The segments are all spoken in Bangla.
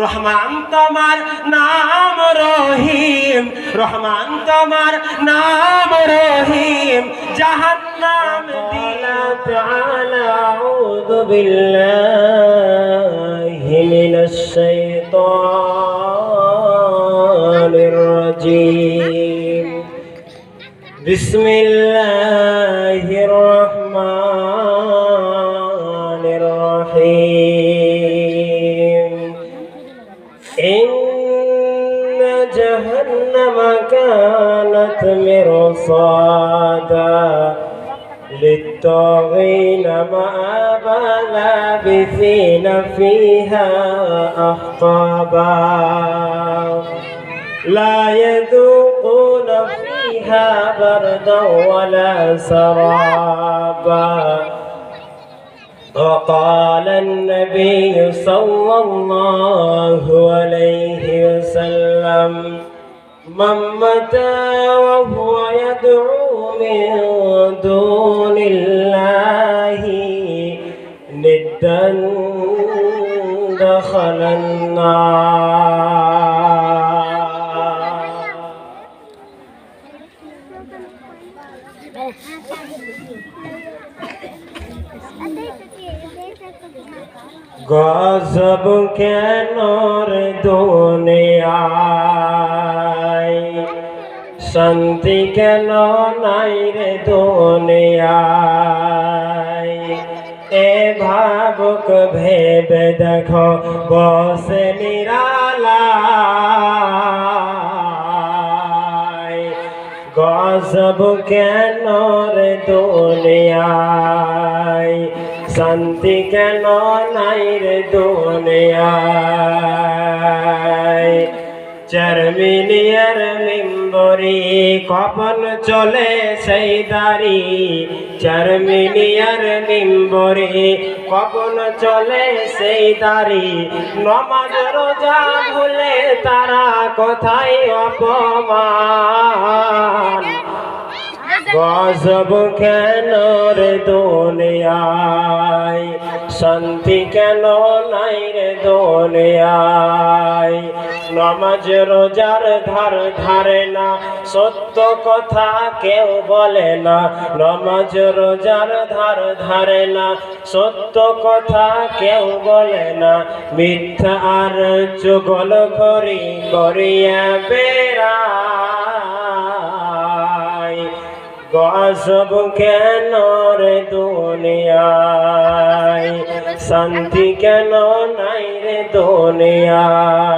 রহমান তোমার নাম রহিম, রহমান তোমার নাম রহিম, জাহান্নাম দিলা তাআলা আউযু বিল্লাহি মিনাশ শাইতানির রাজীম। বিসমিল্লাহির রহমানির রহিম। ইন্না জাহান্নামা কানাত মিরসাদা লিত্তাগীনা মাআবা লাবিসিনা ফিহা আহকাবা لا يذوقون فيها بردا ولا سرابا وقال النبي صلى الله عليه وسلم من مات وهو يدعو من دون الله ندا دخل النار। গজব কেন দুনিয়ায়, শান্তি কেন নাই রে দুনিয়ায়, এ ভাবুক ভেবে দেখো বসে নিরালায়। গজব কেন রে দুনিয়ায়, শান্তি কেন নাই রে দুনিয়ায়। চারমিলিয়ার মিম্বরি কপন চলে সেই দাড়ি, চারমিলিয়ার মিম্বরি কপন চলে সেই দাড়ি। নমাজ রোজা ভুলে তারা কোথায় অপমান। গজব কেন রে দুনিয়ায়, শান্তি কেন নাই রে দুনিয়ায়। নমাজ রোজার ধার ধারে না, সত্য কথা কেউ বলে না। নমাজ রোজার ধার ধারে না, সত্য কথা কেউ বলে না। মিথ্যা আর চুগলখড়ি করিয়া বেড়ায়। গজব কেন রে দুনিয়ায়, শান্তি কেন নাই রে দুনিয়ায়।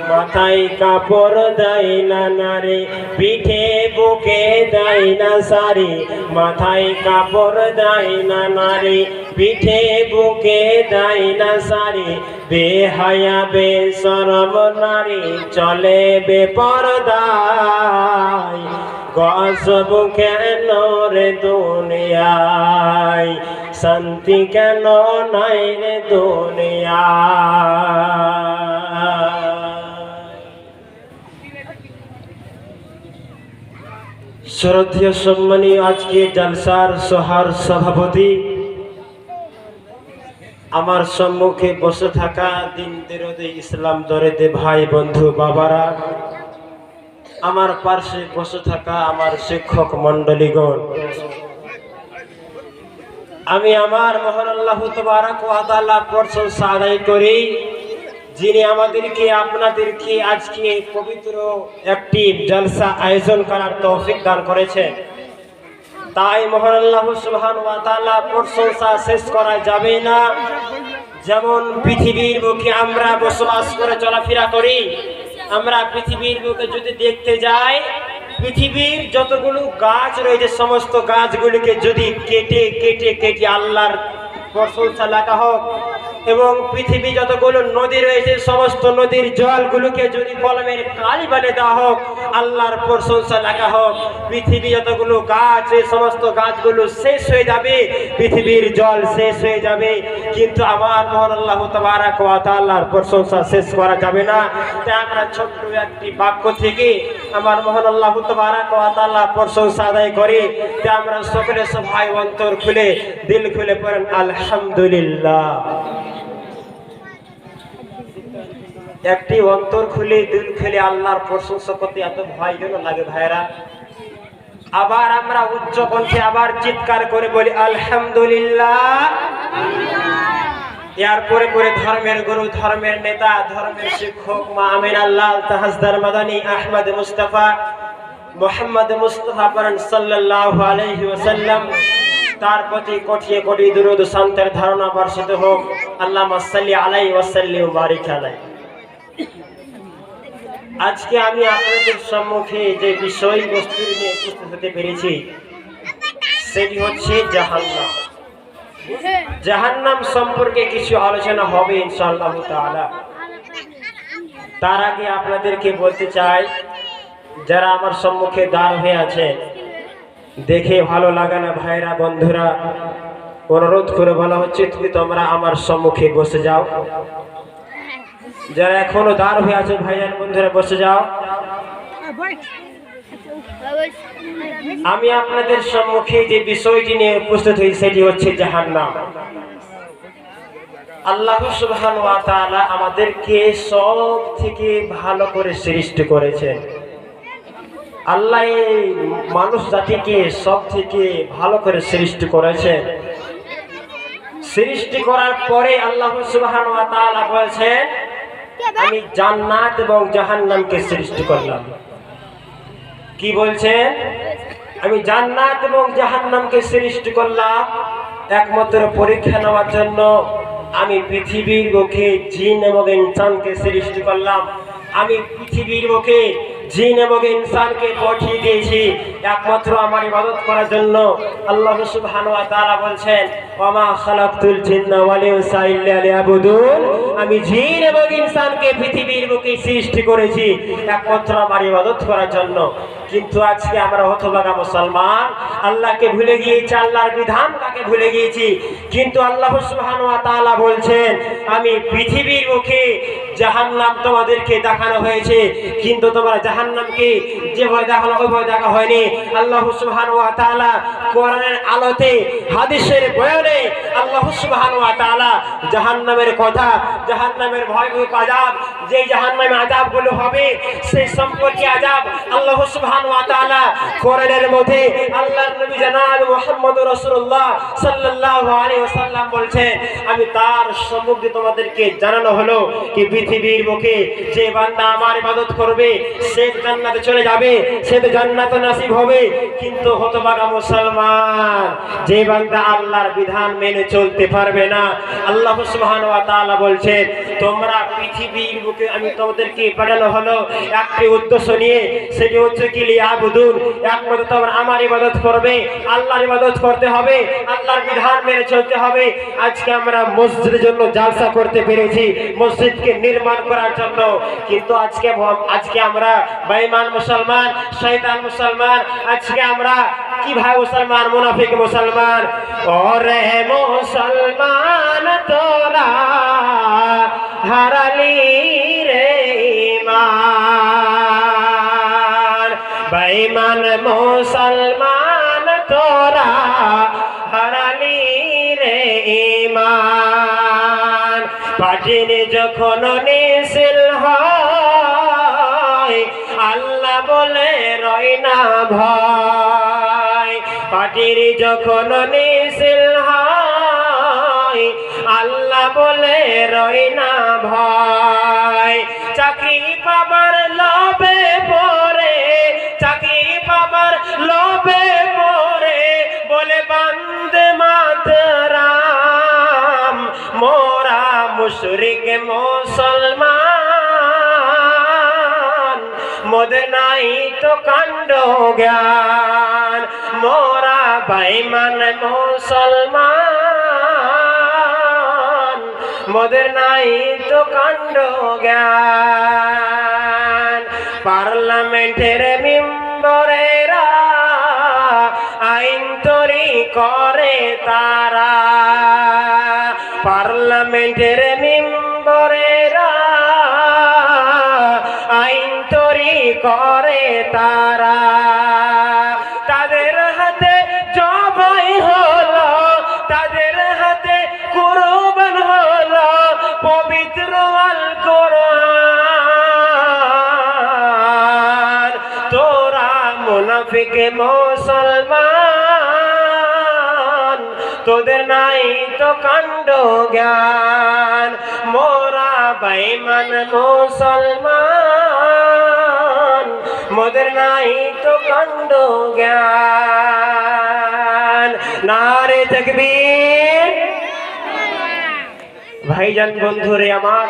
মাথায় কাপড় দেয় না নারী, পিঠে বুকে দেয় না শাড়ি। মাথায় কাপড় দেয় না নারী, পিঠে বুকে দেয় না শাড়ি। বেহায়া বেশরম নারী চলে বেপরদায়। গজব কেন রে দুনিয়ায়, শান্তি কেন নাই রে দুনিয়ায়। শ্রদ্ধেয় সম্মানীয় আজকে জলসার সোহার সভাপতি, আমার সম্মুখে বসে থাকা দিন দরদে ইসলাম দরদে ভাই বন্ধু বাবারা, আমার পাশে বসে থাকা আমার শিক্ষক মণ্ডলীগণ, আমি আমার মহান আল্লাহ তাবারক ওয়া তাআলা প্রশংসা আদায় করি, যিনি আমাদেরকে আপনাদেরকে আজকে পবিত্র একটি জলসা আয়োজন করার তৌফিক দান করেছেন। তাই মহান আল্লাহ সুবহানাহু ওয়া তাআলা প্রশংসা শেষ করা যাবে না। যেমন পৃথিবীর বুকে আমরা বসবাস করে চলাফেরা করি, আমরা পৃথিবীর বুকে যদি দেখতে যাই, পৃথিবীর যতগুলো গাছ রয়েছে সমস্ত গাছগুলিকে যদি কেটে কেটে কেটে আল্লাহর প্রশংসা লেখা হোক, এবং পৃথিবী যতগুলো নদী রয়েছে সমস্ত নদীর জলগুলোকে যদি কলমের কালি বানিয়ে দেওয়া হোক, আল্লাহর প্রশংসা লেখা হোক। পৃথিবী যতগুলো গাছ, এই সমস্ত গাছগুলো শেষ হয়ে যাবে, পৃথিবীর জল শেষ হয়ে যাবে, কিন্তু আমার মহান আল্লাহ তাবারক ওয়া তাআলার প্রশংসা শেষ করা যাবে না। তাই আমরা ছোট্ট একটি বাক্য থেকে আমার মহান আল্লাহ তাবারক ওয়া তাআলার প্রশংসা আদায় করি। তাই আমরা সকলে সবাই অন্তর খুলে দিল খুলে পড়েন আলহামদুলিল্লাহ। একটি অন্তর খুলে দিল খুলে আল্লাহর প্রশংসা করতে এত ভয় যেন লাগে ভাইরা। আবার আমরা উচ্চ কণ্ঠে আবার চিৎকার করে বলি আলহামদুলিল্লাহ। এর পরে পরে ধর্মের গুরু, ধর্মের নেতা, ধর্মের শিক্ষক মা আমিনাল্লাহ তাহাজদার মাদানী আহমদ মুস্তাফা মোহাম্মদ মুস্তাফা পরন সাল্লাল্লাহু আলাইহি ওয়াসাল্লাম, তার প্রতি কোটি কোটি দুরূদ শান্তির ধারণা বর্ষিত হোক। আল্লাহুম্মা সাল্লি আলাইহি ওয়া সাল্লিম ওয়া বারিক আলাইহি। আজকে আমি আপনাদের সম্মুখে যে বিষয়বস্তু নিয়ে উপস্থিত হতে পেরেছি সেটি হচ্ছে জাহান্নাম। জাহান্নাম সম্পর্কে কিছু আলোচনা হবে ইনশাআল্লাহ তাআলা। তার আগে আপনাদেরকে বলতে চাই, যারা আমার সম্মুখে দাঁড় হয়ে আছে দেখে ভালো লাগে না ভাইরা বন্ধুরা, অনুরোধ করে বলা হচ্ছে তোমরা আমার সম্মুখে বসে যাও। যারা এখনো দাঁড় হয়ে আছে ভাইজান বন্ধুরা বসে যাও। আমি আপনাদের সম্মুখে যে বিষয়টি নিয়ে উপস্থিত হই সেটি হচ্ছে জাহান্নাম। আল্লাহ সুবহানাহু ওয়া তাআলা আমাদেরকে সব থেকে ভালো করে সৃষ্টি করেছেন। আল্লাহ এই মানুষ জাতিকে সব থেকে ভালো করে সৃষ্টি করেছেন। সৃষ্টি করার পরে আল্লাহ সুবহানাহু ওয়া তাআলা বলেছেন আমি জান্নাত এবং জাহান্নামকে সৃষ্টি করলাম। কি বলছেন? আমি জান্নাত এবং জাহান্নামকে সৃষ্টি করলাম একমাত্র পরীক্ষা নেওয়ার জন্য। আমি পৃথিবীর বুকে জিন এবং ইনসানকে সৃষ্টি করলাম। আমি পৃথিবীর বুকে জিন এবং ইনসানকে পাঠিয়ে দিয়েছি একমাত্র আমার ইবাদত করার জন্য। আল্লাহ সুবহানাহু ওয়া তাআলা বলছেন ওয়ামা খালাকতুল জিন্না ওয়াল ইনসা ইল্লা লিয়াবুদুন। আমি জিন এবং ইনসানকে পৃথিবীর বুকে সৃষ্টি করেছি একমাত্র আমার ইবাদত করার জন্য। কিন্তু আজকে আমরা হতভাগা মুসলমান, আল্লাহকে ভুলে গিয়েছি, আল্লাহর বিধানটাকে ভুলে গিয়েছি। কিন্তু আল্লাহ সুবহানাহু ওয়া তাআলা বলছেন আমি পৃথিবীর মুখে জাহান্নাম তোমাদেরকে দেখানো হয়েছে, কিন্তু তোমরা জাহান্নামকে যে ভয় দেখানো ওই ভয় দেখা হয়নি। আল্লাহ সুবহানাহু ওয়া তাআলা কোরআনের আলোতে হাদিসের বয়ানে আল্লাহ সুবহানাহু ওয়া তাআলা জাহান্নামের কথা, জাহান্নামের ভয়াবহ আযাব, যে জাহান্নামে আযাবগুলো হবে সেই সম্পর্কে আযাব আল্লাহ সুবহানাহু ওয়া তাআলা কোরআনের মধ্যে আল্লাহর নবী জনাব মুহাম্মদুর রাসূলুল্লাহ সাল্লাল্লাহু আলাইহি ওয়াসাল্লাম বলছেন আমি তার সম্মুখে তোমাদেরকে জানানো হলো কি পৃথিবীর বুকে যে বান্দা আমার ইবাদত করবে সে জান্নাতে চলে যাবে, সে তো জান্নাত নসিব হবে। কিন্তু হতভাগা মুসলমান, যে বান্দা আল্লাহর বিধান মেনে চলতে পারবে না, আল্লাহ সুবহানাহু ওয়া তাআলা বলছেন তোমরা পৃথিবীর বুকে আমি তোমাদেরকে পাঠানো হলো একটি উদ্দেশ্য নিয়ে, সেটি হচ্ছে কি লিয়াবুদুন, একমাত্র তোমরা আমার ইবাদত করবে, আল্লাহর ইবাদত করতে হবে, আল্লাহর বিধান মেনে চলতে হবে। আজকে আমরা মসজিদের জন্য জালসা করতে পেরেছি, মসজিদকে নির্মাণ করার জন্য, কিন্তু আজকে আমরা বেঈমান মুসলমান, শয়তান মুসলমান, আজকে আমরা কি ভাই মুসলমান, মুনাফিক মুসলমান। ওরে মুসলমান তোরা হারালি রে ঈমান, বেঈমান মুসলমান তোরা হারালি রে ঈমান। পাটির যখন নিসিল হয় আল্লাহ বলে রয় না ভয়, পাটির যখন নিসিল হয় আল্লাহ বলে রয় না ভয়। চাকরি পাবার লোভে পড়ে, চাকরি পাবার লোভে পড়ে বলে বান্দে মাতরাম, মোরা মুশরিক মুসলমান, মোদের নাই তো কাণ্ড জ্ঞান, মোরা বেঈমান মুসলমান, মোদের নাই তো কাণ্ড জ্ঞান। পার্লামেন্টের মেম্বারেরা আইন তৈরি করে তারা, পার্লামেন্টের মেম্বারেরা আইন তৈরি করে তারা। তাদের হাতে জবাই হলো, তাদের হাতে কুরবান হলো পবিত্র আল কোরআন। মুনাফিক মুসলমান, তোদের নাই তো কাণ্ড জ্ঞান। মোরা বেঈমান মুসলমান, মোদের নাই তো কাণ্ড জ্ঞান। নারে তাকবীর। ভাইজান বন্ধুরে আমার,